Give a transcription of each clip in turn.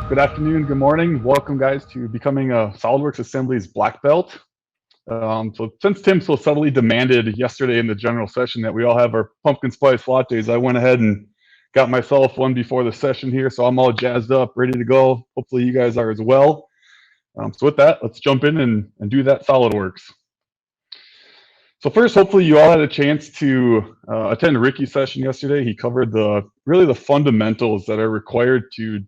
Good afternoon, good morning. Welcome, guys, to becoming a SOLIDWORKS Assemblies black belt. So since Tim so subtly demanded yesterday in the general session that we all have our pumpkin spice lattes, I went ahead and got myself one before the session here, so I'm all jazzed up, ready to go. Hopefully you guys are as well. So with that, let's jump in and do that SOLIDWORKS. So first, hopefully you all had a chance to attend Ricky's session yesterday. He covered really the fundamentals that are required to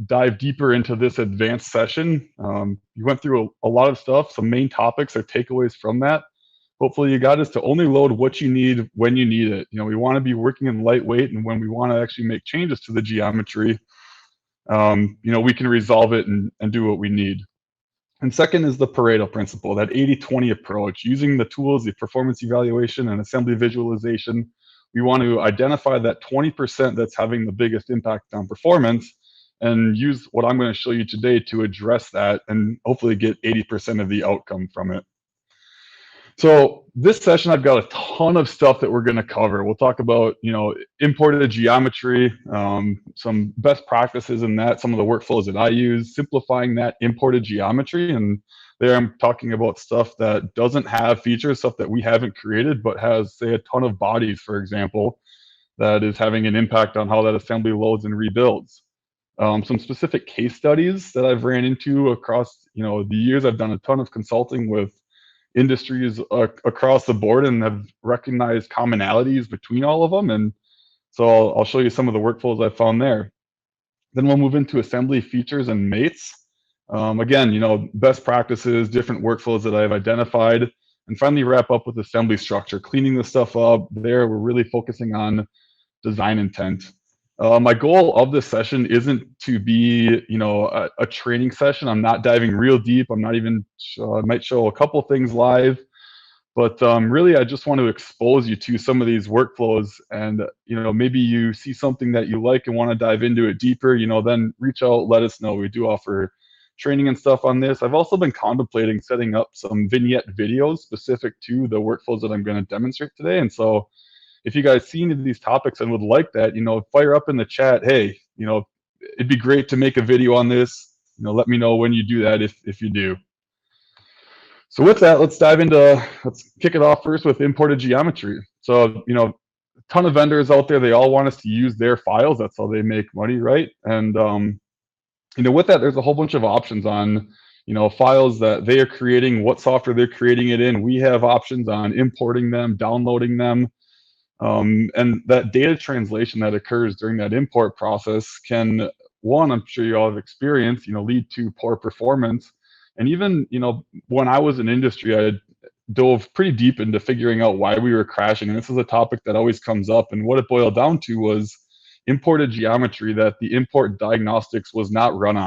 dive deeper into this advanced session. You went through a lot of stuff, some main topics or takeaways from that. Hopefully you got is to only load what you need when you need it. You know, we want to be working in lightweight, and when we want to actually make changes to the geometry, we can resolve it and do what we need. And second is the Pareto principle, that 80-20 approach, using the tools, the performance evaluation and assembly visualization. We want to identify that 20% that's having the biggest impact on performance and use what I'm going to show you today to address that and hopefully get 80% of the outcome from it. So this session, I've got a ton of stuff that we're going to cover. We'll talk about, imported geometry, some best practices in that, some of the workflows that I use, simplifying that imported geometry. And there I'm talking about stuff that doesn't have features, stuff that we haven't created, but has, say, a ton of bodies, for example, that is having an impact on how that assembly loads and rebuilds. Some specific case studies that I've ran into across, the years. I've done a ton of consulting with industries across the board and have recognized commonalities between all of them. And so I'll show you some of the workflows I found there. Then we'll move into assembly features and mates. Again, best practices, different workflows that I've identified, and finally wrap up with assembly structure, cleaning the stuff up. There, we're really focusing on design intent. My goal of this session isn't to be, a training session. I'm not diving real deep. I'm not even, I might show a couple things live, but really I just want to expose you to some of these workflows, and, maybe you see something that you like and want to dive into it deeper, then reach out, let us know. We do offer training and stuff on this. I've also been contemplating setting up some vignette videos specific to the workflows that I'm going to demonstrate today. And so if you guys see any of these topics and would like that, fire up in the chat. Hey, it'd be great to make a video on this. Let me know when you do that if you do. So with that, let's kick it off first with imported geometry. So, a ton of vendors out there, they all want us to use their files. That's how they make money, right? And, with that, there's a whole bunch of options on, files that they are creating, what software they're creating it in. We have options on importing them, downloading them. And that data translation that occurs during that import process can, one, I'm sure you all have experienced, lead to poor performance. And even, when I was in industry, I dove pretty deep into figuring out why we were crashing. And this is a topic that always comes up. And what it boiled down to was imported geometry that the import diagnostics was not run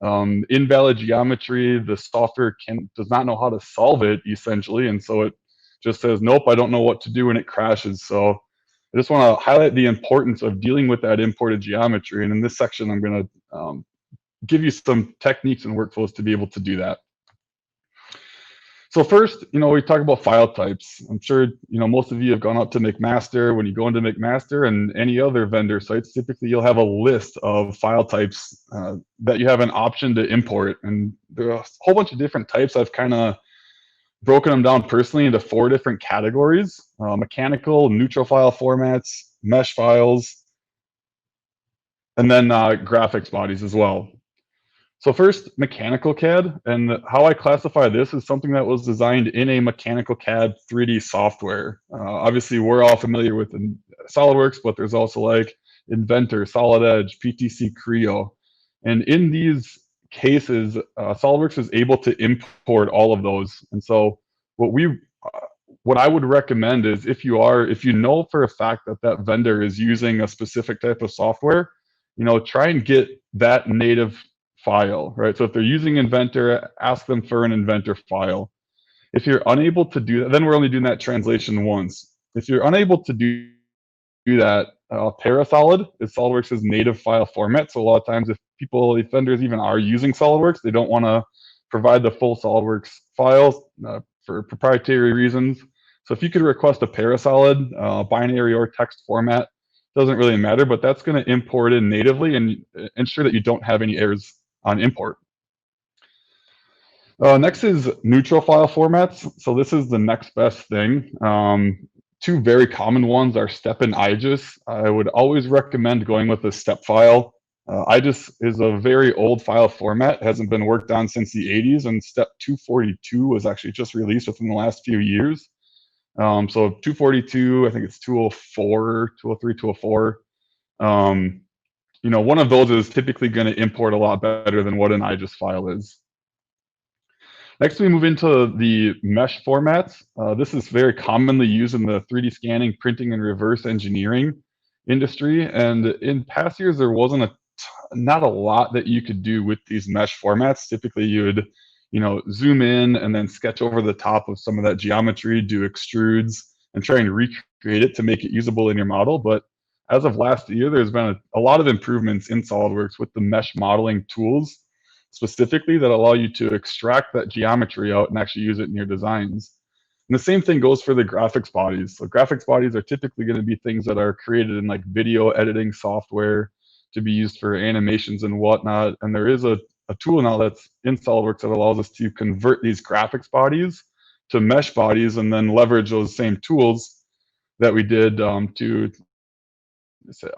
on. Invalid geometry, the software does not know how to solve it, essentially. And so it just says, nope, I don't know what to do, and it crashes. So I just want to highlight the importance of dealing with that imported geometry. And in this section, I'm going to give you some techniques and workflows to be able to do that. So first, we talk about file types. I'm sure, most of you have gone up to McMaster. When you go into McMaster and any other vendor sites, typically you'll have a list of file types that you have an option to import. And there are a whole bunch of different types. I've kind of broken them down personally into 4 different categories: mechanical, neutral file formats, mesh files, and then graphics bodies as well. So first, mechanical CAD, and how I classify this is something that was designed in a mechanical CAD 3D software. Obviously, we're all familiar with SOLIDWORKS, but there's also like Inventor, Solid Edge, PTC Creo. And in these cases, SOLIDWORKS is able to import all of those. And so what I would recommend is if you know for a fact that that vendor is using a specific type of software, try and get that native file, right? So if they're using Inventor, ask them for an Inventor file. If you're unable to do that, then we're only doing that translation once. If you're unable to do that, Parasolid is SOLIDWORKS' native file format. So a lot of times if vendors even are using SOLIDWORKS, they don't want to provide the full SOLIDWORKS files for proprietary reasons. So if you could request a Parasolid binary or text format, doesn't really matter, but that's going to import in natively and ensure that you don't have any errors on import. Next is neutral file formats. So this is the next best thing. Two very common ones are step and IGES. I would always recommend going with a step file. IGES is a very old file format, hasn't been worked on since the 80s, and step 242 was actually just released within the last few years. So 242, I think it's 204, 203, 204. One of those is typically going to import a lot better than what an IGES file is. Next, we move into the mesh formats. This is very commonly used in the 3D scanning, printing, and reverse engineering industry. And in past years, there wasn't not a lot that you could do with these mesh formats. Typically, you would, zoom in and then sketch over the top of some of that geometry, do extrudes, and try and recreate it to make it usable in your model. But as of last year, there's been a lot of improvements in SOLIDWORKS with the mesh modeling tools specifically that allow you to extract that geometry out and actually use it in your designs. And the same thing goes for the graphics bodies. So graphics bodies are typically going to be things that are created in like video editing software to be used for animations and whatnot. And there is a tool now that's in SOLIDWORKS that allows us to convert these graphics bodies to mesh bodies and then leverage those same tools that we did to,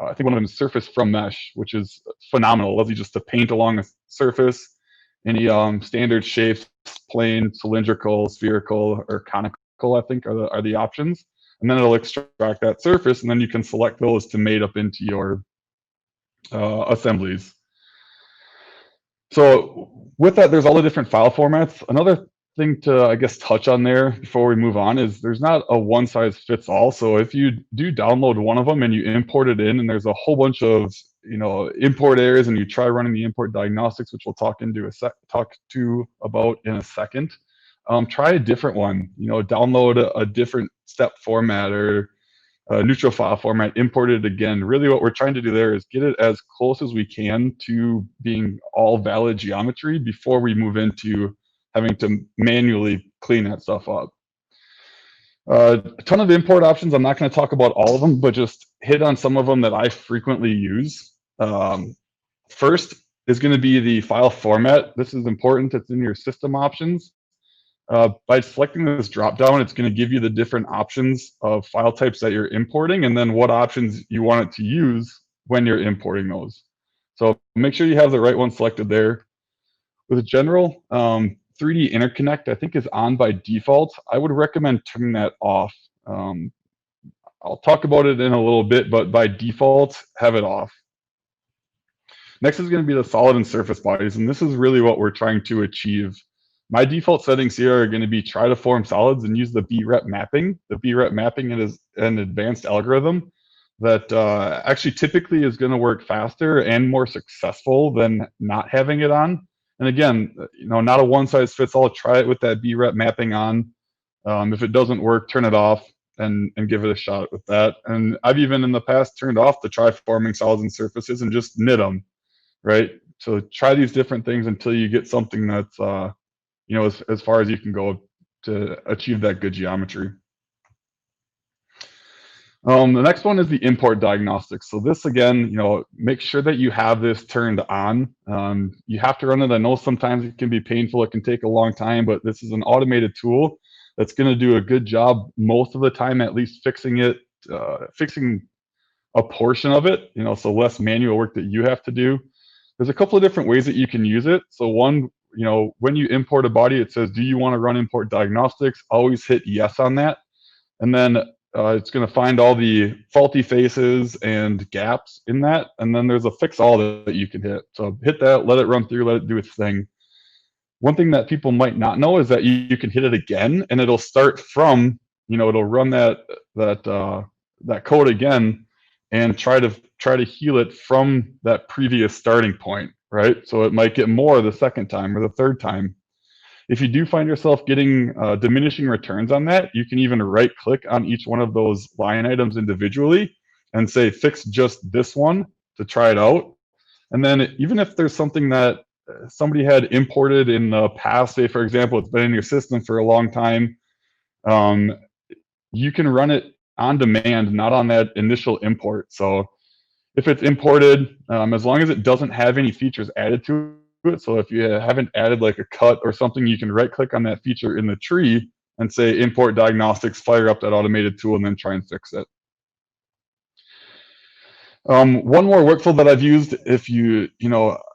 I think one of them is surface from mesh, which is phenomenal. It allows you just to paint along a surface, any standard shapes, plane, cylindrical, spherical, or conical, I think are the options. And then it'll extract that surface, and then you can select those to mate up into your assemblies. So with that, there's all the different file formats. Another thing to, I guess, touch on there before we move on is there's not a one size fits all. So if you do download one of them and you import it in and there's a whole bunch of import errors and you try running the import diagnostics, which we'll talk to about in a second, try a different one. Download a different step format or a neutral file format, import it again. Really what we're trying to do there is get it as close as we can to being all valid geometry before we move into having to manually clean that stuff up. A ton of import options. I'm not going to talk about all of them, but just hit on some of them that I frequently use. First is going to be the file format. This is important. It's in your system options. By selecting this dropdown, it's going to give you the different options of file types that you're importing and then what options you want it to use when you're importing those. So make sure you have the right one selected there. With general, 3D interconnect, I think, is on by default. I would recommend turning that off. I'll talk about it in a little bit, but by default, have it off. Next is going to be the solid and surface bodies, and this is really what we're trying to achieve. My default settings here are going to be try to form solids and use the BREP mapping. The BREP mapping is an advanced algorithm that actually typically is going to work faster and more successful than not having it on. And again, not a one size fits all. Try it with that BREP mapping on. If it doesn't work, turn it off and give it a shot with that. And I've even in the past turned off the try forming solids and surfaces and just knit them, right? So try these different things until you get something that's, as far as you can go to achieve that good geometry. The next one is the import diagnostics. So this, again, make sure that you have this turned on. You have to run it. I know sometimes it can be painful. It can take a long time, but this is an automated tool that's going to do a good job most of the time, at least fixing a portion of it, so less manual work that you have to do. There's a couple of different ways that you can use it. So one, when you import a body, it says, do you want to run import diagnostics? Always hit yes on that. And then it's going to find all the faulty faces and gaps in that. And then there's a fix all that you can hit. So hit that, let it run through, let it do its thing. One thing that people might not know is that you can hit it again and it'll start from, it'll run that code again and try to heal it from that previous starting point, right? So it might get more the second time or the third time. If you do find yourself getting diminishing returns on that, you can even right click on each one of those line items individually and say, fix just this one to try it out. And then even if there's something that somebody had imported in the past, say, for example, it's been in your system for a long time, you can run it on demand, not on that initial import. So If it's imported, as long as it doesn't have any features added to it, so if you haven't added like a cut or something, you can right click on that feature in the tree and say import diagnostics, fire up that automated tool, and then try and fix it. One more workflow that I've used, if you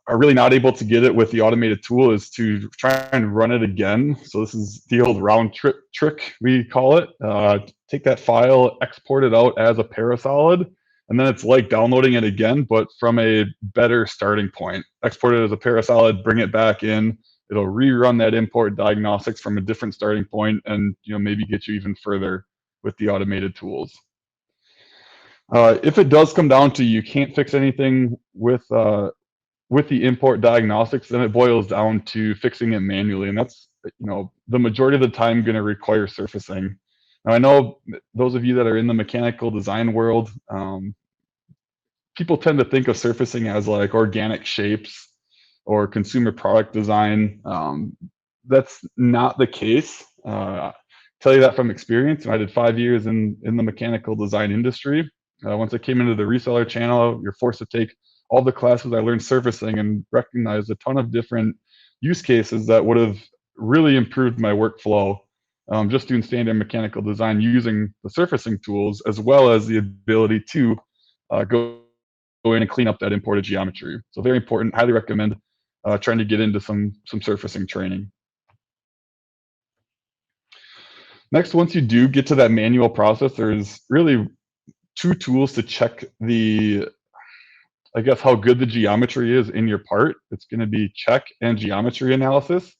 are really not able to get it with the automated tool, is to try and run it again. So this is the old round trip trick, we call it. Take that file, export it out as a parasolid, and then it's like downloading it again, but from a better starting point. Export it as a parasolid, bring it back in. It'll rerun that import diagnostics from a different starting point, and maybe get you even further with the automated tools. If it does come down to you can't fix anything with the import diagnostics, then it boils down to fixing it manually, and that's the majority of the time going to require surfacing. Now I know those of you that are in the mechanical design world, people tend to think of surfacing as like organic shapes or consumer product design. That's not the case. Tell you that from experience. I did 5 years in the mechanical design industry. Once I came into the reseller channel, you're forced to take all the classes. I learned surfacing and recognized a ton of different use cases that would have really improved my workflow, just doing standard mechanical design using the surfacing tools, as well as the ability to go in and clean up that imported geometry. So very important. Highly recommend trying to get into some surfacing training. Next, once you do get to that manual process, there's really 2 tools to check how good the geometry is in your part. It's going to be check and geometry analysis.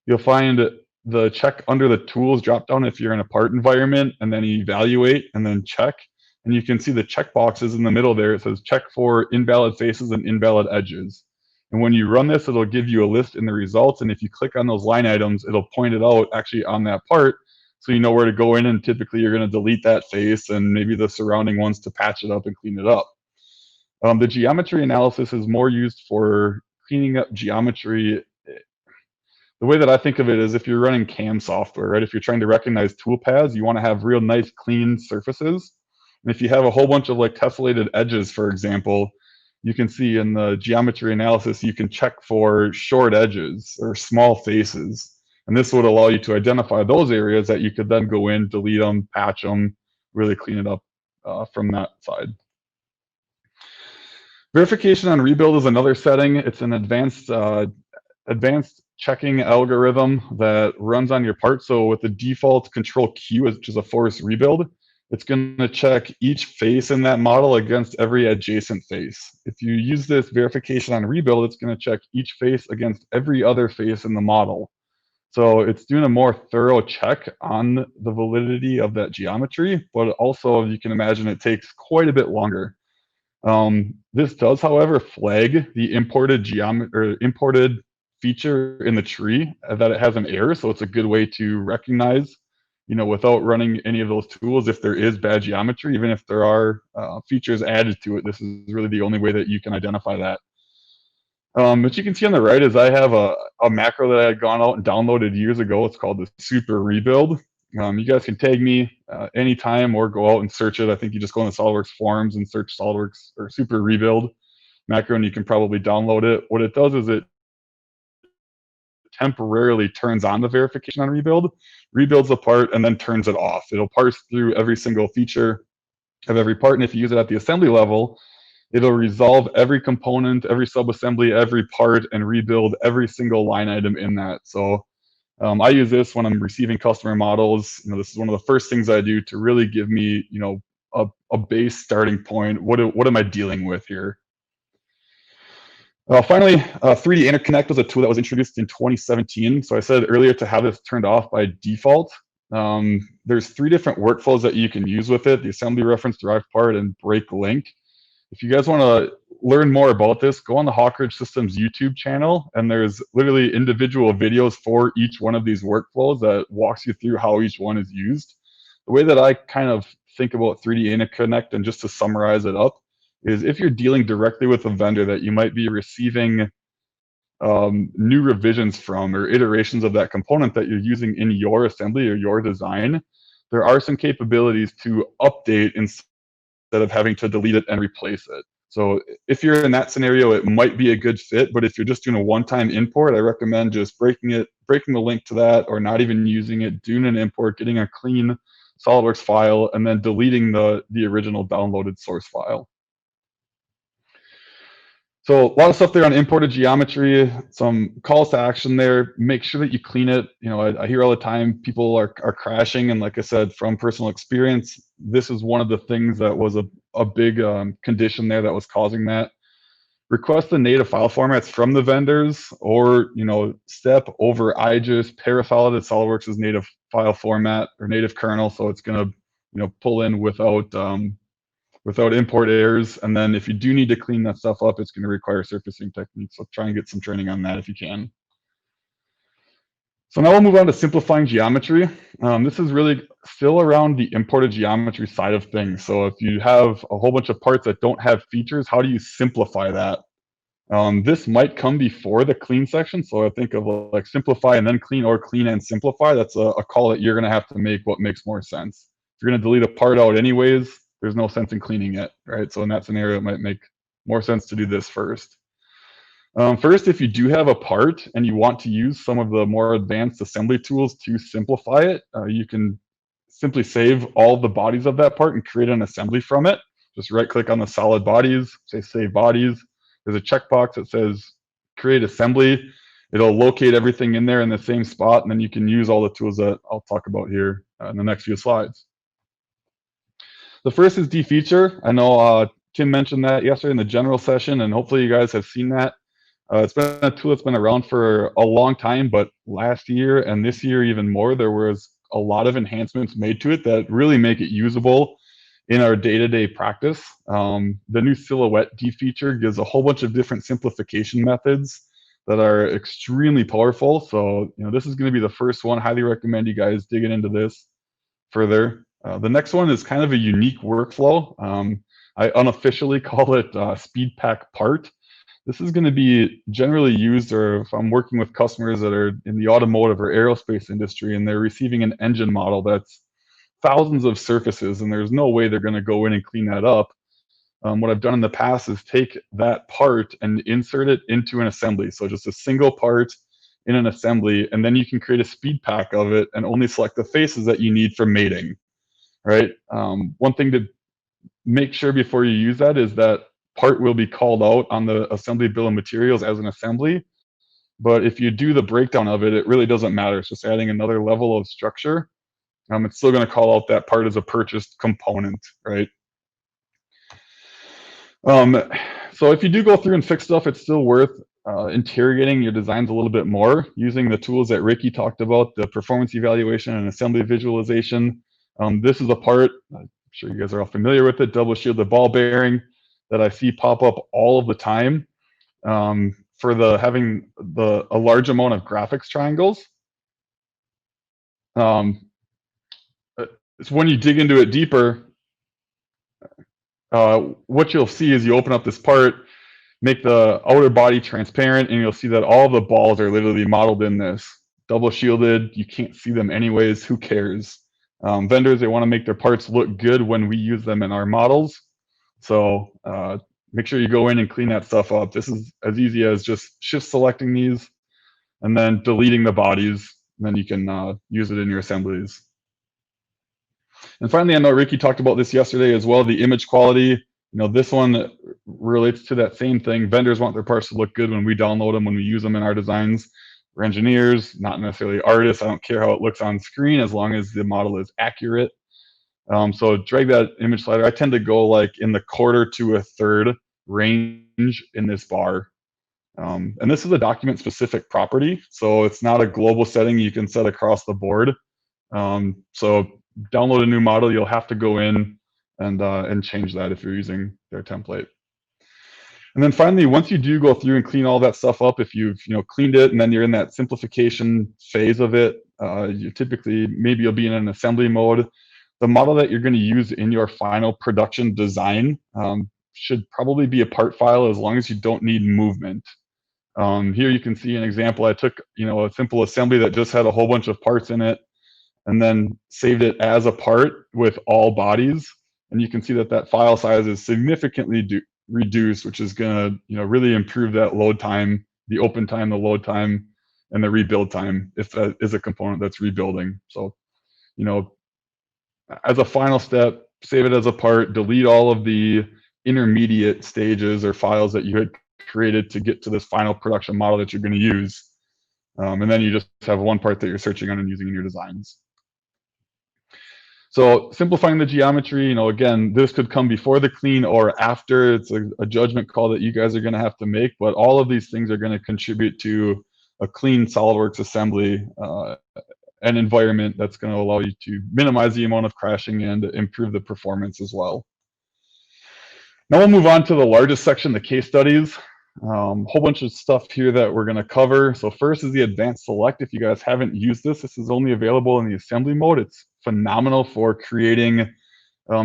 You'll find the check under the tools drop down if you're in a part environment, and then evaluate and then check. And you can see the check boxes in the middle there. It says check for invalid faces and invalid edges. And when you run this, it'll give you a list in the results. And if you click on those line items, it'll point it out actually on that part, so you know where to go in, and typically you're going to delete that face and maybe the surrounding ones to patch it up and clean it up. The geometry analysis is more used for cleaning up geometry. The way that I think of it is if you're running CAM software, right? If you're trying to recognize tool paths, you want to have real nice clean surfaces. And if you have a whole bunch of like tessellated edges, for example, you can see in the geometry analysis, you can check for short edges or small faces. And this would allow you to identify those areas that you could then go in, delete them, patch them, really clean it up from that side. Verification on rebuild is another setting. It's an advanced checking algorithm that runs on your part. So with the default control Q, which is a force rebuild, it's going to check each face in that model against every adjacent face. If you use this verification on rebuild, it's going to check each face against every other face in the model. So it's doing a more thorough check on the validity of that geometry, but also, you can imagine, it takes quite a bit longer. This does, however, flag the imported imported feature in the tree that it has an error. So it's a good way to recognize, without running any of those tools, if there is bad geometry, even if there are features added to it. This is really the only way that you can identify that. What you can see on the right is I have a macro that I had gone out and downloaded years ago. It's called the Super Rebuild. You guys can tag me anytime or go out and search it. I think you just go on the SOLIDWORKS forums and search SOLIDWORKS or Super Rebuild macro, and you can probably download it. What it does is it temporarily turns on the verification on rebuild, rebuilds the part, and then turns it off. It'll parse through every single feature of every part, and if you use it at the assembly level, it'll resolve every component, every subassembly, every part, and rebuild every single line item in that. So I use this when I'm receiving customer models. This is one of the first things I do to really give me, a base starting point. What am I dealing with here? Finally, 3D Interconnect was a tool that was introduced in 2017. So I said earlier to have this turned off by default. There's 3 different workflows that you can use with it: the assembly reference, derived part, and break link. If you guys want to learn more about this, go on the Hawkridge Systems YouTube channel, and there's literally individual videos for each one of these workflows that walks you through how each one is used. The way that I kind of think about 3D Interconnect, and just to summarize it up, is if you're dealing directly with a vendor that you might be receiving new revisions from, or iterations of that component that you're using in your assembly or your design, there are some capabilities to update instead of having to delete it and replace it. So if you're in that scenario, it might be a good fit. But if you're just doing a one-time import, I recommend just breaking the link to that, or not even using it, doing an import, getting a clean SOLIDWORKS file, and then deleting the original downloaded source file. So a lot of stuff there on imported geometry, some calls to action there. Make sure that you clean it. You know, I hear all the time people are crashing, and like I said, from personal experience, this is one of the things that was a big condition there that was causing that. Request the native file formats from the vendors, or step over IGES, parafile SOLIDWORKS' native file format or native kernel, so it's going to pull in without import errors. And then if you do need to clean that stuff up, it's going to require surfacing techniques. So try and get some training on that if you can. So now we'll move on to simplifying geometry. This is really still around the imported geometry side of things. So if you have a whole bunch of parts that don't have features, how do you simplify that? This might come before the clean section. So I think of like simplify and then clean, or clean and simplify. That's a call that you're going to have to make what makes more sense. If you're going to delete a part out anyways, there's no sense in cleaning it, right? So in that scenario, it might make more sense to do this first. First, if you do have a part and you want to use some of the more advanced assembly tools to simplify it, you can simply save all the bodies of that part and create an assembly from it. Just right-click on the solid bodies, say Save Bodies. There's a checkbox that says Create Assembly. It'll locate everything in there in the same spot, and then you can use all the tools that I'll talk about here in the next few slides. The first is defeature. I know Tim mentioned that yesterday in the general session, and hopefully you guys have seen that. It's been a tool that's been around for a long time, but last year and this year even more, there was a lot of enhancements made to it that really make it usable in our day-to-day practice. The new silhouette defeature gives a whole bunch of different simplification methods that are extremely powerful. So this is going to be the first one. Highly recommend you guys digging into this further. The next one is kind of a unique workflow. I unofficially call it speed pack part. This is going to be generally used, or if I'm working with customers that are in the automotive or aerospace industry and they're receiving an engine model that's thousands of surfaces and there's no way they're going to go in and clean that up. What I've done in the past is take that part and insert it into an assembly. So just a single part in an assembly, and then you can create a speed pack of it and only select the faces that you need for mating. Right. One thing to make sure before you use that is that part will be called out on the assembly bill of materials as an assembly. But if you do the breakdown of it, it really doesn't matter. It's just adding another level of structure. It's still going to call out that part as a purchased component, right? So if you do go through and fix stuff, it's still worth interrogating your designs a little bit more using the tools that Ricky talked about, the performance evaluation and assembly visualization. This is a part, I'm sure you guys are all familiar with it, double shielded ball bearing, that I see pop up all of the time for having a large amount of graphics triangles. It's when you dig into it deeper, what you'll see is you open up this part, make the outer body transparent, and you'll see that all the balls are literally modeled in this. Double shielded, you can't see them anyways, who cares? Vendors, they want to make their parts look good when we use them in our models. So make sure you go in and clean that stuff up. This is as easy as just shift selecting these and then deleting the bodies, and then you can use it in your assemblies. And finally, I know Ricky talked about this yesterday as well, the image quality. This one relates to that same thing. Vendors want their parts to look good when we download them, when we use them in our designs. We're engineers, not necessarily artists. I don't care how it looks on screen as long as the model is accurate. So drag that image slider. I tend to go like in the 1/4 to a 1/3 range in this bar. And this is a document specific property. So it's not a global setting you can set across the board. So download a new model, you'll have to go in and change that if you're using their template. And then finally, once you do go through and clean all that stuff up, if you've cleaned it and then you're in that simplification phase of it, you typically, maybe you'll be in an assembly mode. The model that you're going to use in your final production design should probably be a part file as long as you don't need movement. Here you can see an example. I took a simple assembly that just had a whole bunch of parts in it and then saved it as a part with all bodies. And you can see that file size is significantly reduced, which is going to really improve that load time, the open time, the load time, and the rebuild time if that is a component that's rebuilding. So as a final step, save it as a part, delete all of the intermediate stages or files that you had created to get to this final production model that you're going to use. And then you just have one part that you're searching on and using in your designs. So simplifying the geometry, again, this could come before the clean or after. It's a judgment call that you guys are going to have to make, but all of these things are going to contribute to a clean SOLIDWORKS assembly an environment that's going to allow you to minimize the amount of crashing and improve the performance as well. Now we'll move on to the largest section, the case studies. Whole bunch of stuff here that we're going to cover. So first is the advanced select. If you guys haven't used this is only available in the assembly mode. It's phenomenal for creating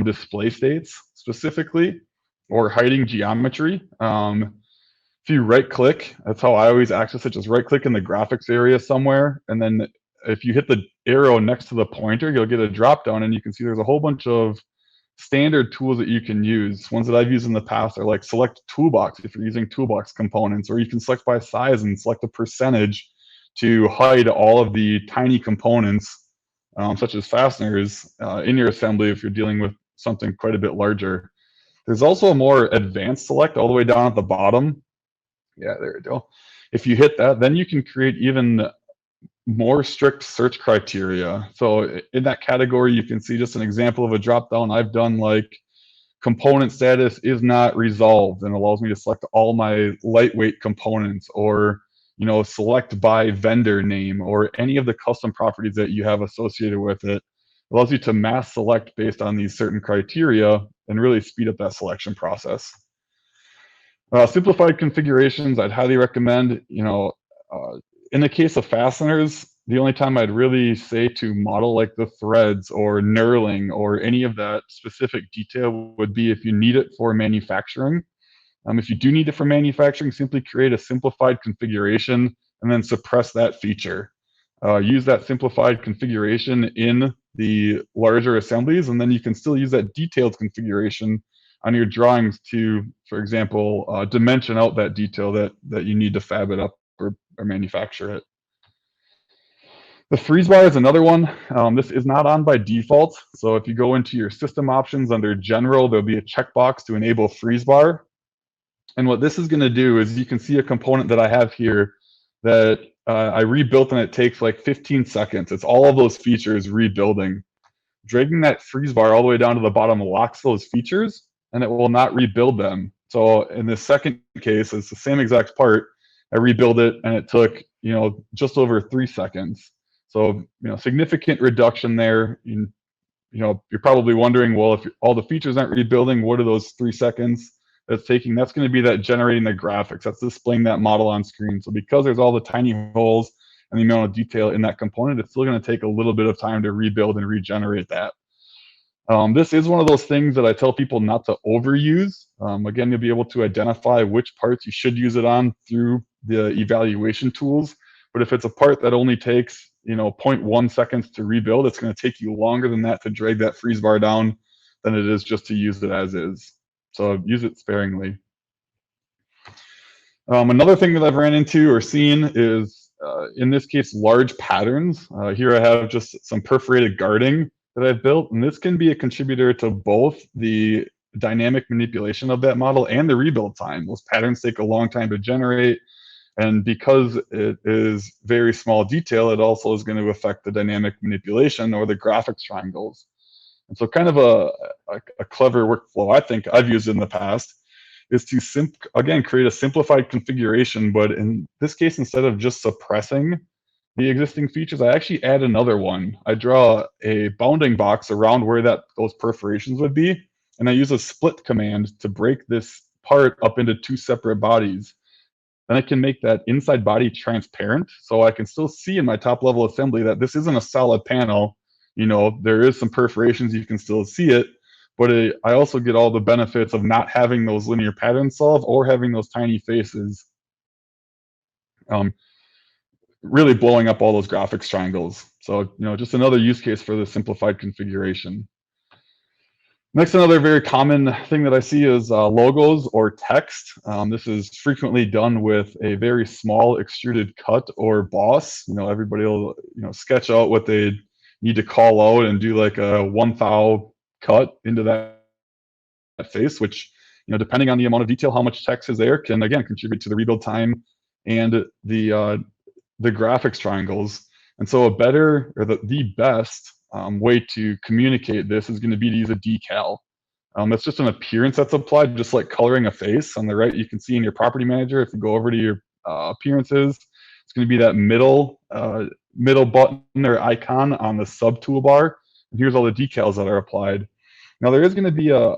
display states specifically, or hiding geometry. If you right click, that's how I always access it. Just right click in the graphics area somewhere, and then if you hit the arrow next to the pointer, you'll get a drop down, and you can see there's a whole bunch of standard tools that you can use. Ones that I've used in the past are like select toolbox if you're using toolbox components, or you can select by size and select a percentage to hide all of the tiny components, such as fasteners, in your assembly if you're dealing with something quite a bit larger. There's also a more advanced select all the way down at the bottom. Yeah, there we go. If you hit that, then you can create even more strict search criteria. So in that category, you can see just an example of a drop down. I've done like component status is not resolved, and allows me to select all my lightweight components, or select by vendor name, or any of the custom properties that you have associated with it. It allows you to mass select based on these certain criteria and really speed up that selection process. Simplified configurations, I'd highly recommend. In the case of fasteners, the only time I'd really say to model like the threads or knurling or any of that specific detail would be if you need it for manufacturing. If you do need it for manufacturing, simply create a simplified configuration and then suppress that feature. Use that simplified configuration in the larger assemblies, and then you can still use that detailed configuration on your drawings to, for example, dimension out that detail that you need to fab it up or manufacture it. The freeze bar is another one. This is not on by default. So if you go into your system options under general, there'll be a checkbox to enable freeze bar. And what this is going to do is, you can see a component that I have here that I rebuilt, and it takes like 15 seconds. It's all of those features rebuilding. Dragging that freeze bar all the way down to the bottom locks those features, and it will not rebuild them. So in this second case, it's the same exact part. I rebuild it, and it took just over 3 seconds. So significant reduction there. You're probably wondering, well, if all the features aren't rebuilding, what are those 3 seconds that's taking? That's going to be that generating the graphics. That's displaying that model on screen. So because there's all the tiny holes and the amount of detail in that component, it's still going to take a little bit of time to rebuild and regenerate that. This is one of those things that I tell people not to overuse. Again, you'll be able to identify which parts you should use it on through the evaluation tools. But if it's a part that only takes 0.1 seconds to rebuild, it's going to take you longer than that to drag that freeze bar down than it is just to use it as is. So use it sparingly. Another thing that I've ran into or seen is, in this case, large patterns. Here I have just some perforated guarding that I've built, and this can be a contributor to both the dynamic manipulation of that model and the rebuild time. Those patterns take a long time to generate, and because it is very small detail, it also is going to affect the dynamic manipulation or the graphics triangles. And so kind of a clever workflow I think I've used in the past is to, again, create a simplified configuration, but in this case, instead of just suppressing the existing features, I actually add another one. I draw a bounding box around where those perforations would be, and I use a split command to break this part up into 2 separate bodies. Then I can make that inside body transparent, so I can still see in my top level assembly that this isn't a solid panel. There is some perforations, you can still see it, but I also get all the benefits of not having those linear patterns solved or having those tiny faces, really blowing up all those graphics triangles. So just another use case for the simplified configuration. Next, another very common thing that I see is logos or text. This is frequently done with a very small extruded cut or boss. Everybody will sketch out what they need to call out and do like a 1/1000 cut into that face, which depending on the amount of detail, how much text is there, can again contribute to the rebuild time and the graphics triangles. And so a better, or the best way to communicate this is going to be to use a decal. It's just an appearance that's applied, just like coloring a face. On the right, you can see in your property manager, if you go over to your appearances, it's going to be that middle button or icon on the sub toolbar. And here's all the decals that are applied. Now there is going to be I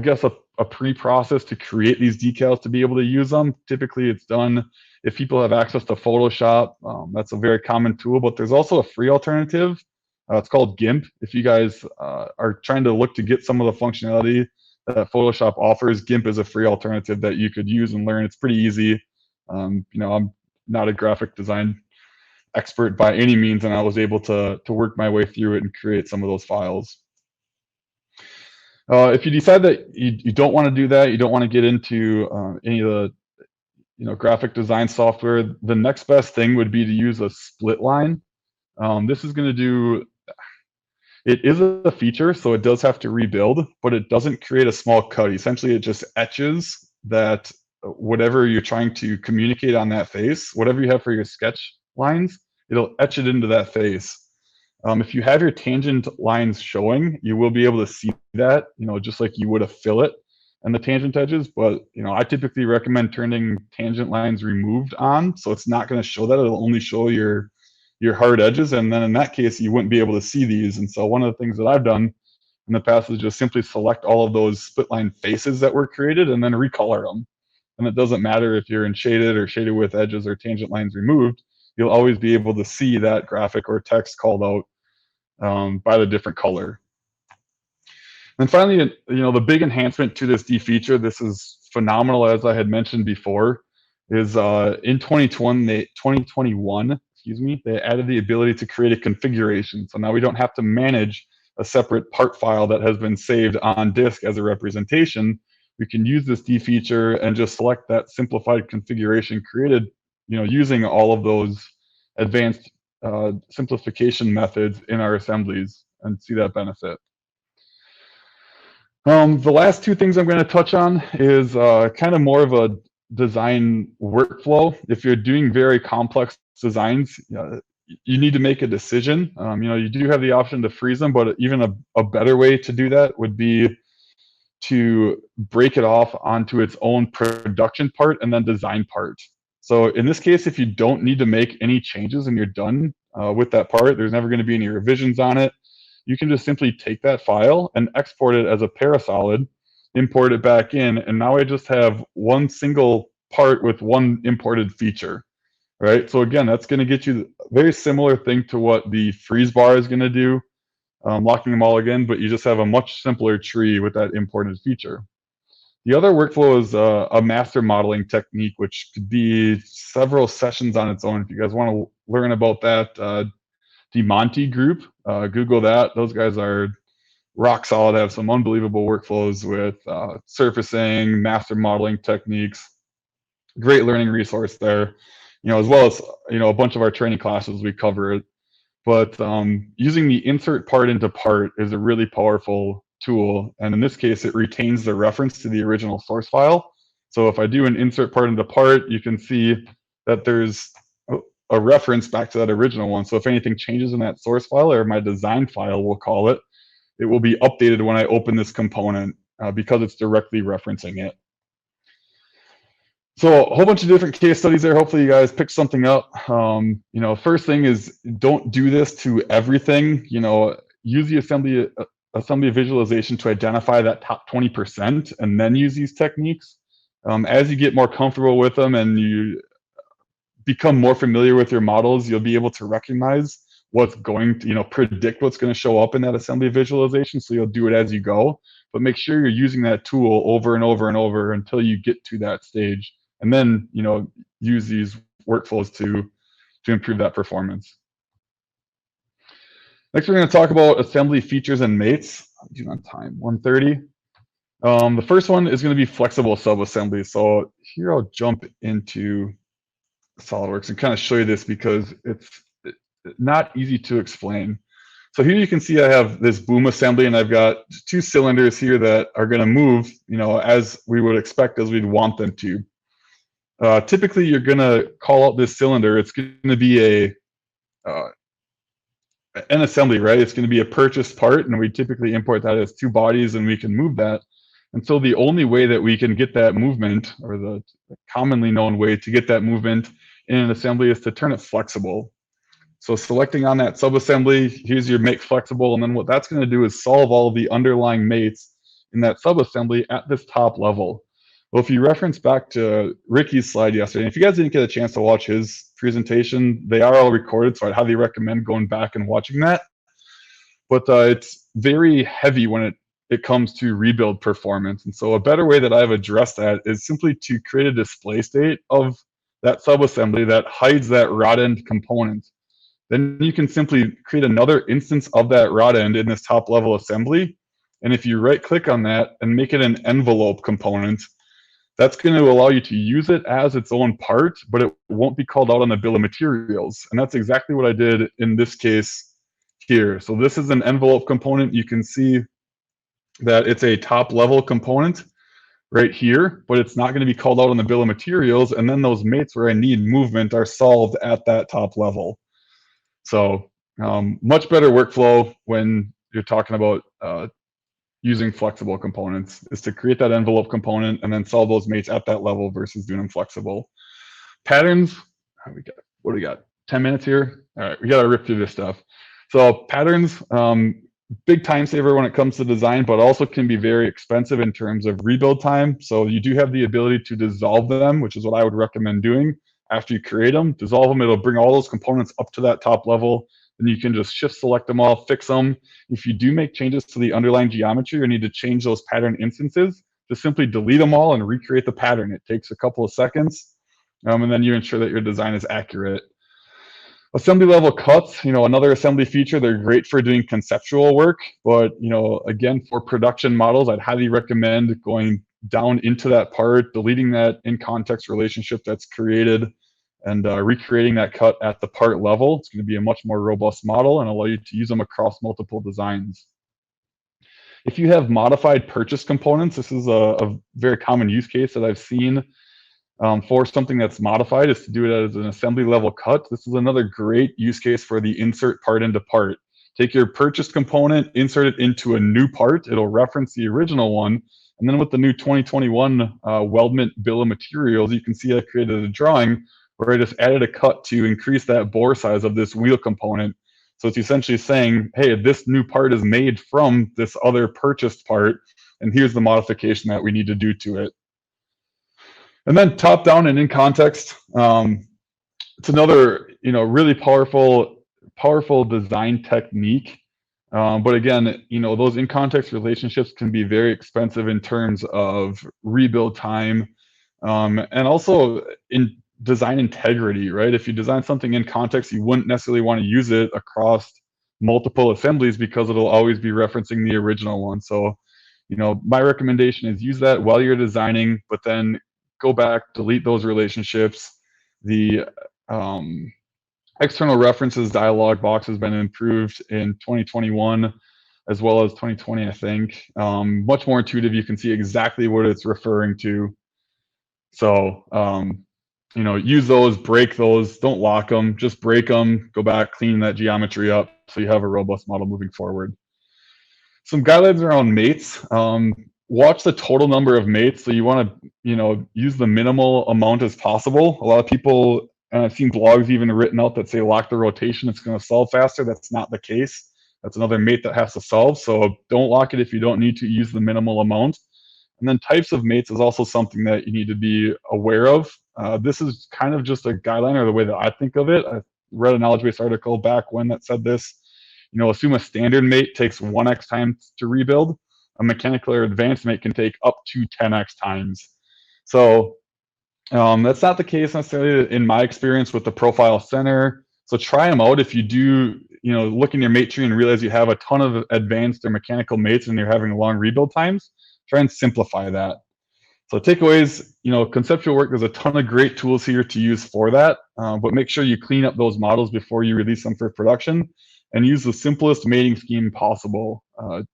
guess a pre-process to create these decals to be able to use them. Typically it's done if people have access to Photoshop. That's a very common tool, but there's also a free alternative. It's called GIMP. If you guys are trying to look to get some of the functionality that Photoshop offers, GIMP is a free alternative that you could use and learn. It's pretty easy. I'm not a graphic design expert by any means, and I was able to work my way through it and create some of those files. If you decide that you don't want to do that, you don't want to get into any of the graphic design software, the next best thing would be to use a split line. This is going to do, it is a feature, so it does have to rebuild, but it doesn't create a small cut. Essentially, it just etches that whatever you're trying to communicate on that face, whatever you have for your sketch lines, it'll etch it into that face. If you have your tangent lines showing, you will be able to see that, just like you would a fillet and the tangent edges. But I typically recommend turning tangent lines removed on, so it's not going to show that. It'll only show your hard edges, and then in that case, you wouldn't be able to see these. And so one of the things that I've done in the past is just simply select all of those split line faces that were created and then recolor them. And it doesn't matter if you're in shaded or shaded with edges or tangent lines removed. You'll always be able to see that graphic or text called out by the different color. And finally, the big enhancement to this D feature, this is phenomenal, as I had mentioned before, is in 2021, they added the ability to create a configuration. So now we don't have to manage a separate part file that has been saved on disk as a representation. We can use this D feature and just select that simplified configuration created, using all of those advanced simplification methods in our assemblies, and see that benefit. The last two things I'm going to touch on is kind of more of a design workflow. If you're doing very complex designs, you need to make a decision. You do have the option to freeze them, but even a better way to do that would be to break it off onto its own production part and then design part. So in this case, if you don't need to make any changes and you're done with that part, there's never going to be any revisions on it. You can just simply take that file and export it as a parasolid, import it back in, and now I just have one single part with one imported feature, right? So again, that's going to get you a very similar thing to what the freeze bar is going to do, locking them all again, but you just have a much simpler tree with that imported feature. The other workflow is a master modeling technique, which could be several sessions on its own. If you guys want to learn about that, the Monty group, Google that. Those guys are rock solid, have some unbelievable workflows with surfacing, master modeling techniques. Great learning resource there, as well as a bunch of our training classes we cover it. But using the insert part into part is a really powerful tool, and in this case, it retains the reference to the original source file. So if I do an insert part into part, you can see that there's a reference back to that original one. So if anything changes in that source file, or my design file, we'll call it, it will be updated when I open this component because it's directly referencing it. So a whole bunch of different case studies there. Hopefully you guys pick something up. First thing is, don't do this to everything. Use the assembly visualization to identify that top 20% and then use these techniques. As you get more comfortable with them and you become more familiar with your models, you'll be able to recognize what's going to, predict what's going to show up in that assembly visualization. So you'll do it as you go, but make sure you're using that tool over and over and over until you get to that stage. And then, use these workflows to improve that performance. Next, we're going to talk about assembly features and mates. do on time, 1:30. The first one is going to be flexible subassemblies. So here I'll jump into SolidWorks and kind of show you this because it's not easy to explain. So here you can see I have this boom assembly and I've got two cylinders here that are going to move, as we would expect, as we'd want them to. Typically, you're going to call out this cylinder. It's going to be an assembly, right? It's going to be a purchased part, and we typically import that as two bodies, and we can move that. And so the only way that we can get that movement, or the commonly known way to get that movement in an assembly, is to turn it flexible. So selecting on that subassembly, here's your make flexible, and then what that's going to do is solve all of the underlying mates in that subassembly at this top level. Well, if you reference back to Ricky's slide yesterday, and if you guys didn't get a chance to watch his presentation, they are all recorded, so I'd highly recommend going back and watching that. But it's very heavy when it comes to rebuild performance. And so a better way that I've addressed that is simply to create a display state of that subassembly that hides that rod end component. Then you can simply create another instance of that rod end in this top level assembly. And if you right click on that and make it an envelope component, that's going to allow you to use it as its own part, but it won't be called out on the bill of materials. And that's exactly what I did in this case here. So this is an envelope component. You can see that it's a top level component right here, but it's not going to be called out on the bill of materials. And then those mates where I need movement are solved at that top level. So much better workflow when you're talking about using flexible components is to create that envelope component and then solve those mates at that level versus doing them flexible. Patterns, what do we got? 10 minutes here? All right, we got to rip through this stuff. So patterns, big time saver when it comes to design, but also can be very expensive in terms of rebuild time. So you do have the ability to dissolve them, which is what I would recommend doing. After you create them, dissolve them, it'll bring all those components up to that top level. Then you can just shift select them all, fix them. If you do make changes to the underlying geometry or need to change those pattern instances, just simply delete them all and recreate the pattern. It takes a couple of seconds, and then you ensure that your design is accurate. Assembly level cuts, another assembly feature. They're great for doing conceptual work, but again, for production models, I'd highly recommend going down into that part, deleting that in context relationship that's created, and recreating that cut at the part level. It's going to be a much more robust model and allow you to use them across multiple designs. If you have modified purchase components, this is a very common use case that I've seen for something that's modified, is to do it as an assembly level cut. This is another great use case for the insert part into part. Take your purchased component, insert it into a new part. It'll reference the original one. And then with the new 2021 weldment bill of materials, you can see I created a drawing where I just added a cut to increase that bore size of this wheel component. So it's essentially saying, hey, this new part is made from this other purchased part, and here's the modification that we need to do to it. And then top down and in context, it's another really powerful design technique. But again, those in context relationships can be very expensive in terms of rebuild time, and also in design integrity, right? If you design something in context, you wouldn't necessarily want to use it across multiple assemblies because it'll always be referencing the original one. So, my recommendation is use that while you're designing, but then go back, delete those relationships. The external references dialog box has been improved in 2021 as well as 2020, I think. Much more intuitive. You can see exactly what it's referring to. So, use those, break those, don't lock them, just break them, go back, clean that geometry up so you have a robust model moving forward. Some guidelines around mates. Watch the total number of mates. So you want to, use the minimal amount as possible. A lot of people, and I've seen blogs even written out that say lock the rotation, it's going to solve faster. That's not the case. That's another mate that has to solve. So don't lock it if you don't need to. Use the minimal amount. And then types of mates is also something that you need to be aware of. This is kind of just a guideline, or the way that I think of it. I read a knowledge base article back when that said this. Assume a standard mate takes 1x time to rebuild. A mechanical or advanced mate can take up to 10x times. So that's not the case necessarily in my experience with the profile center. So try them out. If you do, look in your mate tree and realize you have a ton of advanced or mechanical mates and you're having long rebuild times, try and simplify that. So takeaways, conceptual work, there's a ton of great tools here to use for that, but make sure you clean up those models before you release them for production and use the simplest mating scheme possible. A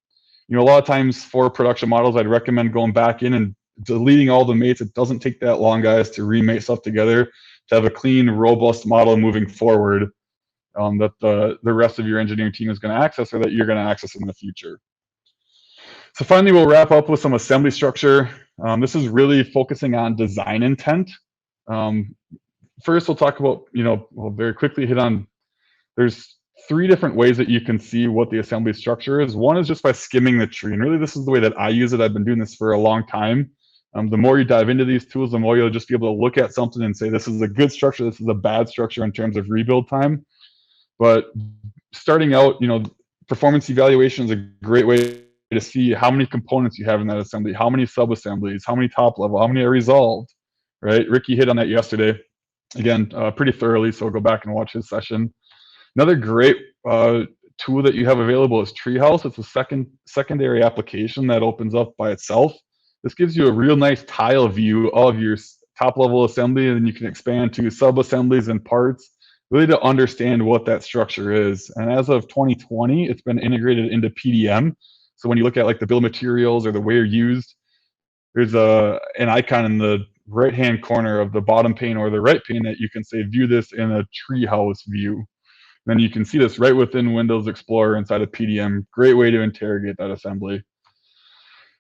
lot of times for production models, I'd recommend going back in and deleting all the mates. It doesn't take that long, guys, to remate stuff together to have a clean, robust model moving forward that the rest of your engineering team is going to access or that you're going to access in the future. So finally, we'll wrap up with some assembly structure. This is really focusing on design intent. First, we'll talk about, we'll very quickly hit on, there's 3 different ways that you can see what the assembly structure is. One is just by skimming the tree. And really, this is the way that I use it. I've been doing this for a long time. The more you dive into these tools, the more you'll just be able to look at something and say, this is a good structure, this is a bad structure in terms of rebuild time. But starting out, performance evaluation is a great way to see how many components you have in that assembly, how many sub-assemblies, how many top level, how many are resolved, right? Ricky hit on that yesterday, again, pretty thoroughly, so go back and watch his session. Another great tool that you have available is Treehouse. It's a secondary application that opens up by itself. This gives you a real nice tile view of your top level assembly, and then you can expand to sub-assemblies and parts, really to understand what that structure is. And as of 2020, it's been integrated into PDM. So when you look at like the bill of materials or the way you're used, there's an icon in the right-hand corner of the bottom pane or the right pane that you can say, view this in a treehouse view. Then you can see this right within Windows Explorer inside of PDM. Great way to interrogate that assembly.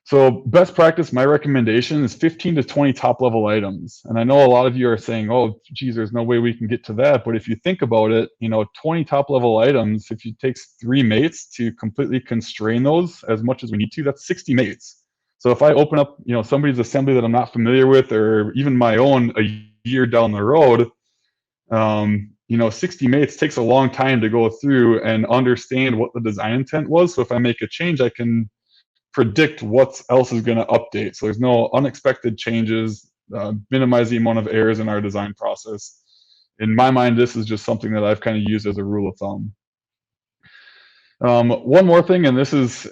So best practice, my recommendation is 15 to 20 top level items. And I know a lot of you are saying, oh, geez, there's no way we can get to that. But if you think about it, 20 top level items, if it takes 3 mates to completely constrain those as much as we need to, that's 60 mates. So if I open up, somebody's assembly that I'm not familiar with, or even my own a year down the road, 60 mates takes a long time to go through and understand what the design intent was. So if I make a change, I can predict what else is going to update. So there's no unexpected changes, minimize the amount of errors in our design process. In my mind, this is just something that I've kind of used as a rule of thumb. One more thing, and this is,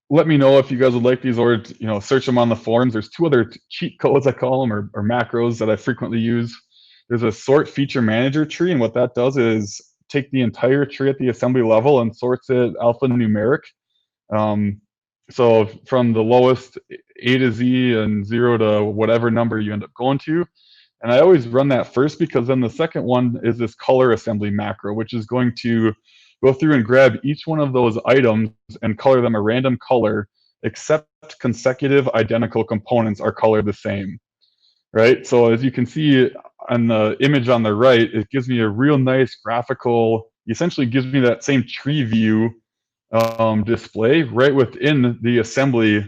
let me know if you guys would like these, or search them on the forums. There's 2 other cheat codes, I call them, or macros that I frequently use. There's a sort feature manager tree, and what that does is take the entire tree at the assembly level and sorts it alphanumeric. So from the lowest A to Z and 0 to whatever number you end up going to. And I always run that first, because then the second one is this color assembly macro, which is going to go through and grab each one of those items and color them a random color, except consecutive identical components are colored the same, right? So as you can see on the image on the right, it gives me a real nice graphical, essentially gives me that same tree view display right within the assembly,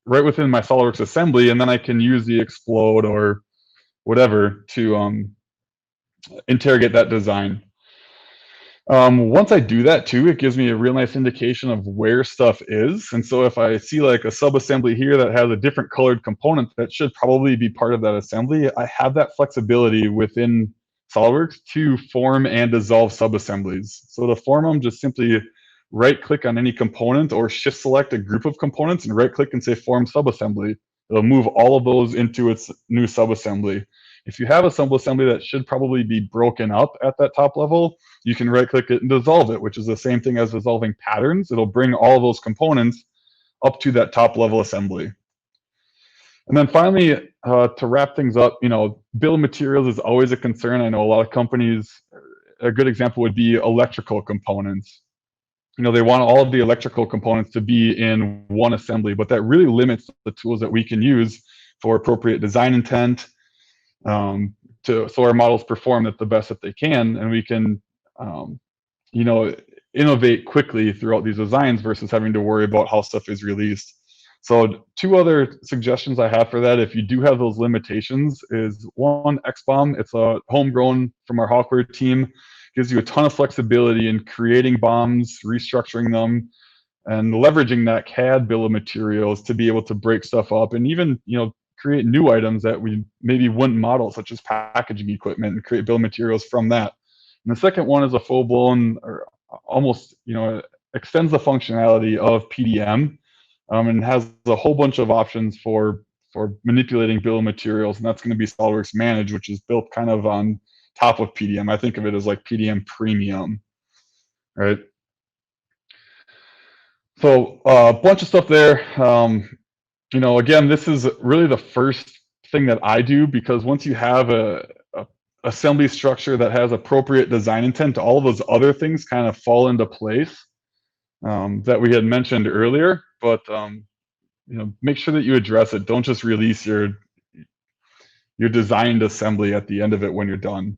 right within my SOLIDWORKS assembly, and then I can use the explode or whatever to interrogate that design. Once I do that too, it gives me a real nice indication of where stuff is. And so if I see like a sub-assembly here that has a different colored component that should probably be part of that assembly, I have that flexibility within SOLIDWORKS to form and dissolve sub-assemblies. So to form them, just simply right-click on any component or shift-select a group of components and right-click and say Form Subassembly. It'll move all of those into its new subassembly. If you have a subassembly that should probably be broken up at that top level, you can right-click it and dissolve it, which is the same thing as dissolving patterns. It'll bring all those components up to that top-level assembly. And then finally, to wrap things up, bill of materials is always a concern. I know a lot of companies, a good example would be electrical components. They want all of the electrical components to be in one assembly, but that really limits the tools that we can use for appropriate design intent, so our models perform at the best that they can, and we can, innovate quickly throughout these designs versus having to worry about how stuff is released. So 2 other suggestions I have for that, if you do have those limitations, is 1, XBOM. It's a homegrown from our Hawkware team. Gives you a ton of flexibility in creating bombs, restructuring them, and leveraging that CAD bill of materials to be able to break stuff up and even, create new items that we maybe wouldn't model, such as packaging equipment, and create bill of materials from that. And the second one is a full-blown, or almost, extends the functionality of PDM, and has a whole bunch of options for manipulating bill of materials, and that's going to be SOLIDWORKS Manage, which is built kind of on top of PDM. I think of it as like PDM Premium, right? So a bunch of stuff there. Again, this is really the first thing that I do, because once you have a assembly structure that has appropriate design intent, all of those other things kind of fall into place, that we had mentioned earlier. But make sure that you address it. Don't just release your designed assembly at the end of it when you're done.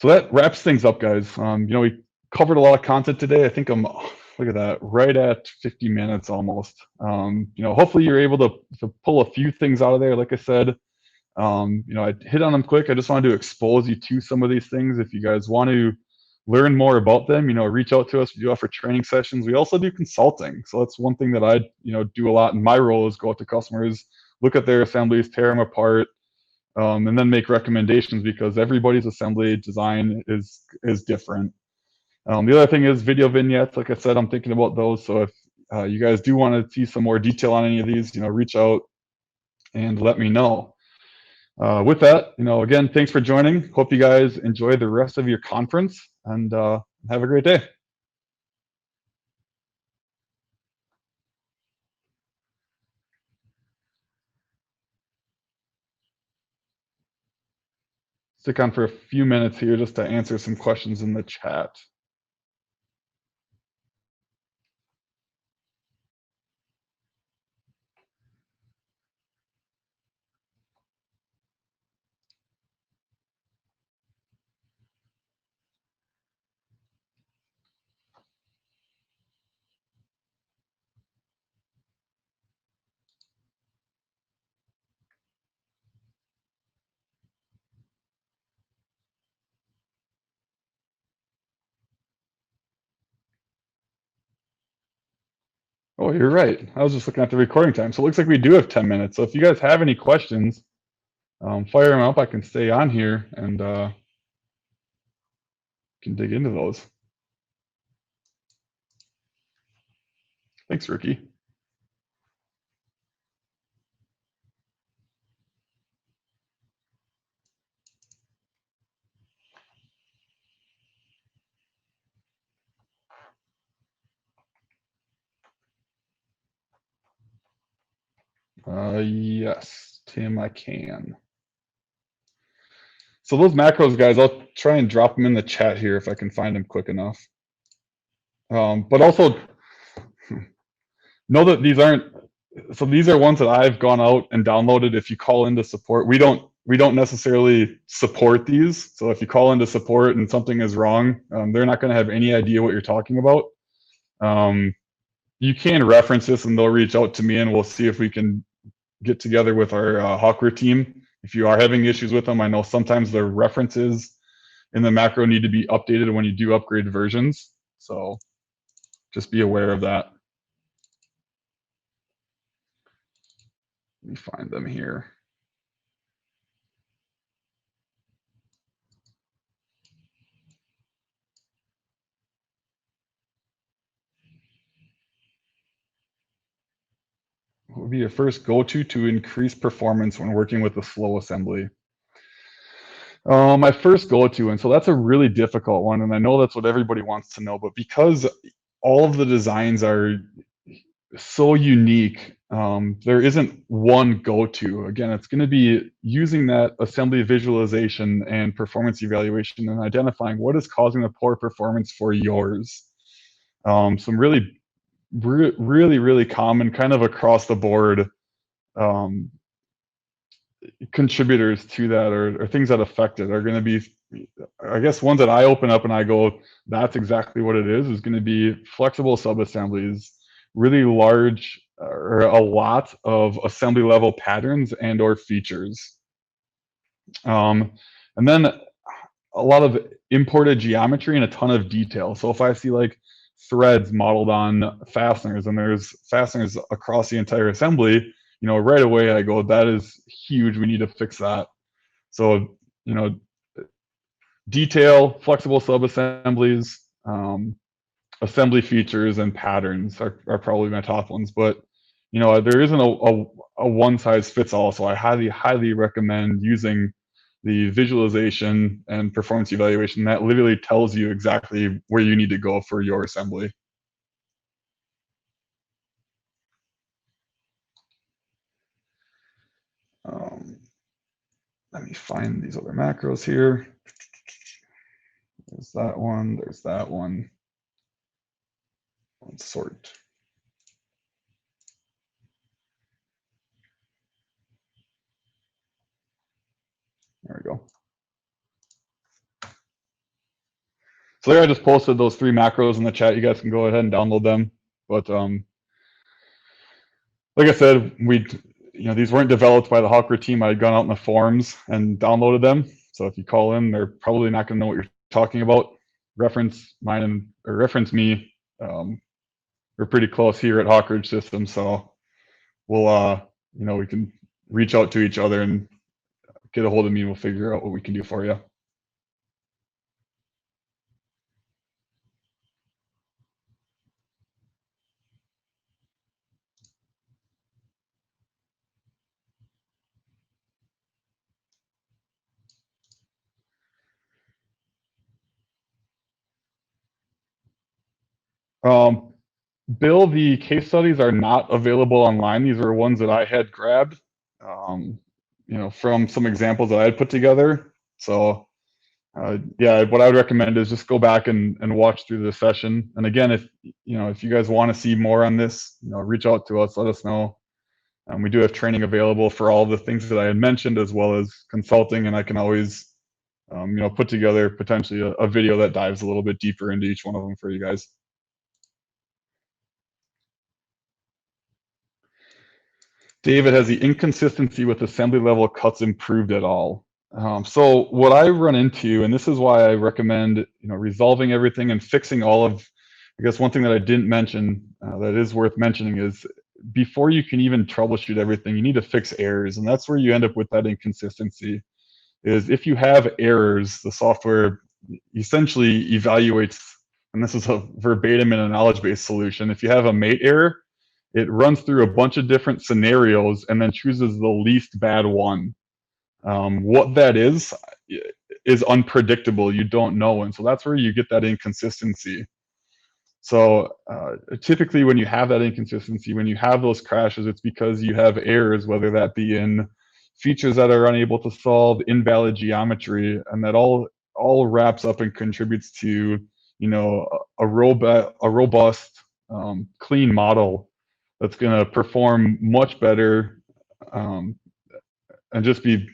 So that wraps things up, guys. We covered a lot of content today. I think look at that, right at 50 minutes almost. Hopefully you're able to pull a few things out of there. Like I said, I hit on them quick. I just wanted to expose you to some of these things. If you guys want to learn more about them, reach out to us. We do offer training sessions. We also do consulting. So that's one thing that I, do a lot in my role, is go out to customers, look at their assemblies, tear them apart, and then make recommendations, because everybody's assembly design is different. The other thing is video vignettes. Like I said, I'm thinking about those. So if you guys do want to see some more detail on any of these, reach out and let me know. With that, again, thanks for joining. Hope you guys enjoy the rest of your conference, and have a great day. Stick on for a few minutes here just to answer some questions in the chat. Oh, you're right. I was just looking at the recording time. So it looks like we do have 10 minutes. So if you guys have any questions, fire them up. I can stay on here and can dig into those. Thanks, Ricky. Yes, Tim, I can. So those macros, guys, I'll try and drop them in the chat here if I can find them quick enough. But also know that these are ones that I've gone out and downloaded. If you call into support, we don't necessarily support these. So if you call into support and something is wrong, they're not going to have any idea what you're talking about. You can reference this and they'll reach out to me, and we'll see if we can get together with our Hawkware team. If you are having issues with them, I know sometimes the references in the macro need to be updated when you do upgrade versions. So just be aware of that. Let me find them here. What would be your first go-to to increase performance when working with a slow assembly? My first go-to, and so that's a really difficult one, and I know that's what everybody wants to know, but because all of the designs are so unique, there isn't one go-to. Again, it's going to be using that assembly visualization and performance evaluation and identifying what is causing the poor performance for yours. Some really common, kind of across the board contributors to that, or things that affect it, are going to be, I guess, ones that I open up and I go, that's exactly what it is going to be flexible subassemblies, really large or a lot of assembly level patterns and or features. And then a lot of imported geometry and a ton of detail. So if I see like threads modeled on fasteners and there's fasteners across the entire assembly, right away I go, that is huge. We need to fix that. So, detail, flexible subassemblies, assembly features, and patterns are probably my top ones. But there isn't a one size fits all. So I highly recommend using the visualization and performance evaluation that literally tells you exactly where you need to go for your assembly. Let me find these other macros here. There's that one, there's that one. Let's sort. There we go. So there I just posted those 3 macros in the chat. You guys can go ahead and download them. But like I said, these weren't developed by the Hawker team. I had gone out in the forums and downloaded them. So if you call in, they're probably not going to know what you're talking about. Reference mine or reference me. We're pretty close here at Hawker Systems, so we'll we can reach out to each other and get a hold of me. We'll figure out what we can do for you. Bill, the case studies are not available online. These are ones that I had grabbed, from some examples that I had put together. So, yeah, what I would recommend is just go back and watch through the session. And again, if you guys want to see more on this, reach out to us, let us know. We do have training available for all the things that I had mentioned, as well as consulting, and I can always, put together potentially a video that dives a little bit deeper into each one of them for you guys. David, has the inconsistency with assembly level cuts improved at all? So what I run into, and this is why I recommend resolving everything and fixing all of, I guess one thing that I didn't mention that is worth mentioning is before you can even troubleshoot everything, you need to fix errors, and that's where you end up with that inconsistency. Is if you have errors, the software essentially evaluates, and this is a verbatim in a knowledge-based solution. If you have a mate error, it runs through a bunch of different scenarios and then chooses the least bad one. What that is unpredictable. You don't know. And so that's where you get that inconsistency. So typically when you have that inconsistency, when you have those crashes, it's because you have errors, whether that be in features that are unable to solve, invalid geometry, and that all wraps up and contributes to a robust, clean model that's going to perform much better and just be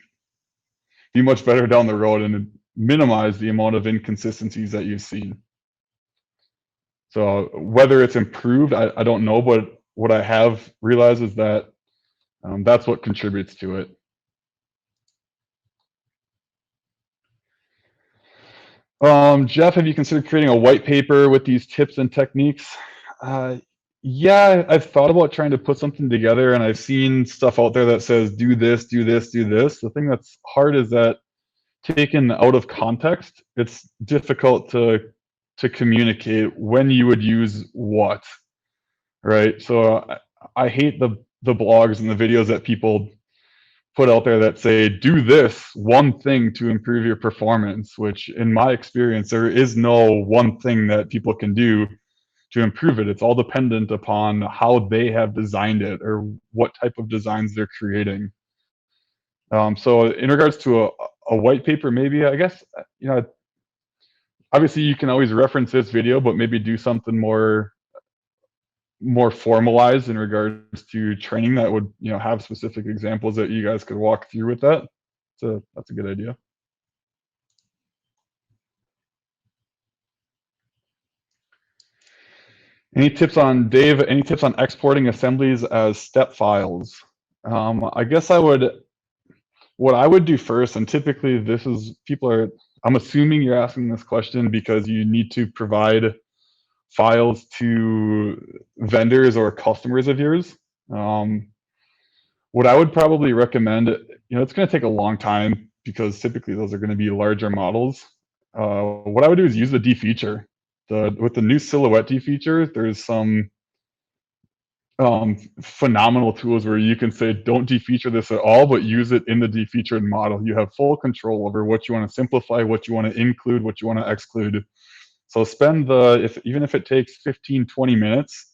much better down the road and minimize the amount of inconsistencies that you've seen. So whether it's improved, I don't know, but what I have realized is that that's what contributes to it. Jeff, have you considered creating a white paper with these tips and techniques? Yeah, I've thought about trying to put something together, and I've seen stuff out there that says do this, do this, do this. The thing that's hard is that taken out of context, it's difficult to communicate when you would use what, right? So I hate the blogs and the videos that people put out there that say do this one thing to improve your performance, which in my experience there is no one thing that people can do to improve it. It's all dependent upon how they have designed it or what type of designs they're creating. So in regards to a white paper, maybe, I guess, obviously you can always reference this video, but maybe do something more formalized in regards to training that would have specific examples that you guys could walk through with that. So that's a good idea. Any tips on exporting assemblies as step files? I guess what I would do first, and typically this is I'm assuming you're asking this question because you need to provide files to vendors or customers of yours. What I would probably recommend, it's going to take a long time because typically those are going to be larger models. what I would do is use the defeature. With the new silhouette defeature, there's some phenomenal tools where you can say, don't defeature this at all, but use it in the defeatured model. You have full control over what you want to simplify, what you want to include, what you want to exclude. So spend even if it takes 15, 20 minutes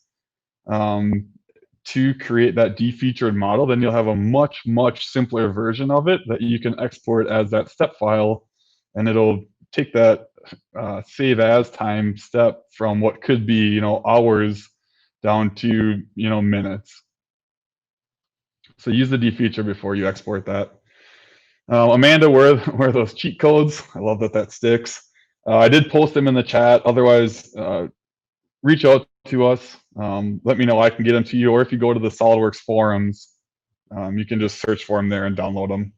to create that defeatured model, then you'll have a much, much simpler version of it that you can export as that step file, and it'll take that save as time step from what could be, hours down to, minutes. So use the defeature before you export that. Amanda, where are those cheat codes? I love that sticks. I did post them in the chat. Otherwise, reach out to us. Let me know. I can get them to you. Or if you go to the SOLIDWORKS forums, you can just search for them there and download them.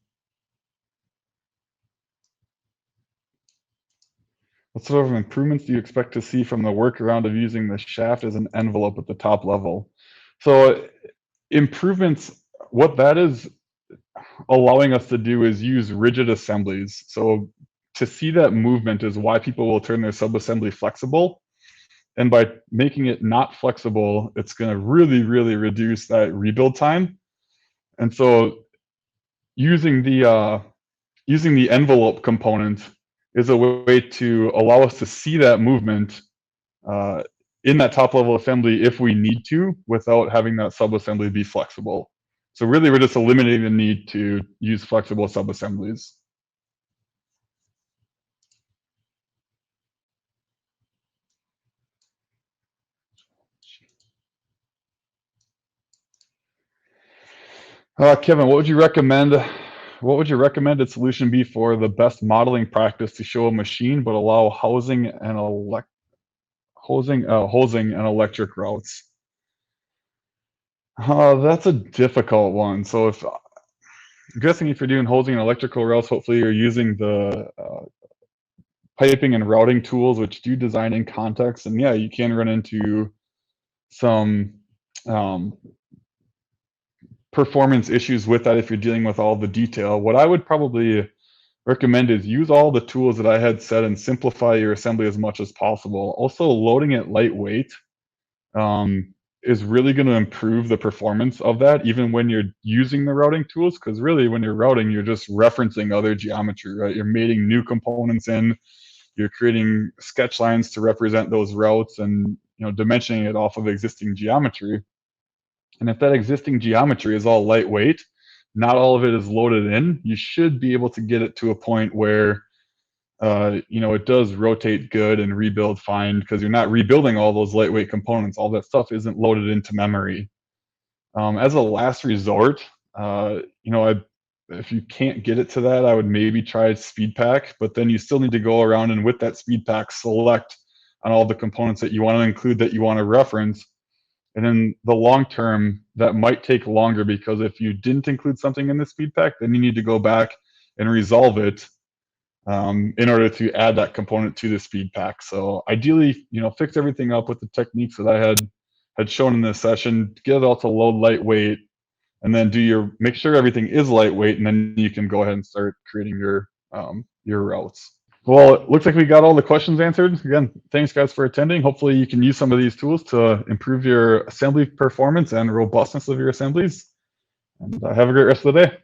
What sort of improvements do you expect to see from the workaround of using the shaft as an envelope at the top level? So improvements, what that is allowing us to do is use rigid assemblies. So to see that movement is why people will turn their subassembly flexible. And by making it not flexible, it's going to really, really reduce that rebuild time. And so using the envelope component is a way to allow us to see that movement in that top level assembly if we need to, without having that subassembly be flexible. So really, we're just eliminating the need to use flexible subassemblies. Kevin, what would you recommend? What would your recommended solution be for the best modeling practice to show a machine but allow hosing and electric routes? That's a difficult one. So I'm guessing if you're doing hosing and electrical routes, hopefully you're using the piping and routing tools, which do design in context. And yeah, you can run into some performance issues with that if you're dealing with all the detail. What I would probably recommend is use all the tools that I had said and simplify your assembly as much as possible. Also, loading it lightweight is really going to improve the performance of that, even when you're using the routing tools, because really when you're routing, you're just referencing other geometry, right? You're mating new components in, you're creating sketch lines to represent those routes, and dimensioning it off of existing geometry. And if that existing geometry is all lightweight, not all of it is loaded in, you should be able to get it to a point where it does rotate good and rebuild fine, because you're not rebuilding all those lightweight components. All that stuff isn't loaded into memory. As a last resort, if you can't get it to that, I would maybe try SpeedPack, but then you still need to go around and with that SpeedPack select on all the components that you want to include, that you want to reference. And in the long term, that might take longer, because if you didn't include something in the SpeedPack, then you need to go back and resolve it in order to add that component to the SpeedPack. So ideally, fix everything up with the techniques that I had shown in this session, get it all to load lightweight, and then make sure everything is lightweight, and then you can go ahead and start creating your routes. Well, it looks like we got all the questions answered. Again, thanks guys for attending. Hopefully you can use some of these tools to improve your assembly performance and robustness of your assemblies. And have a great rest of the day.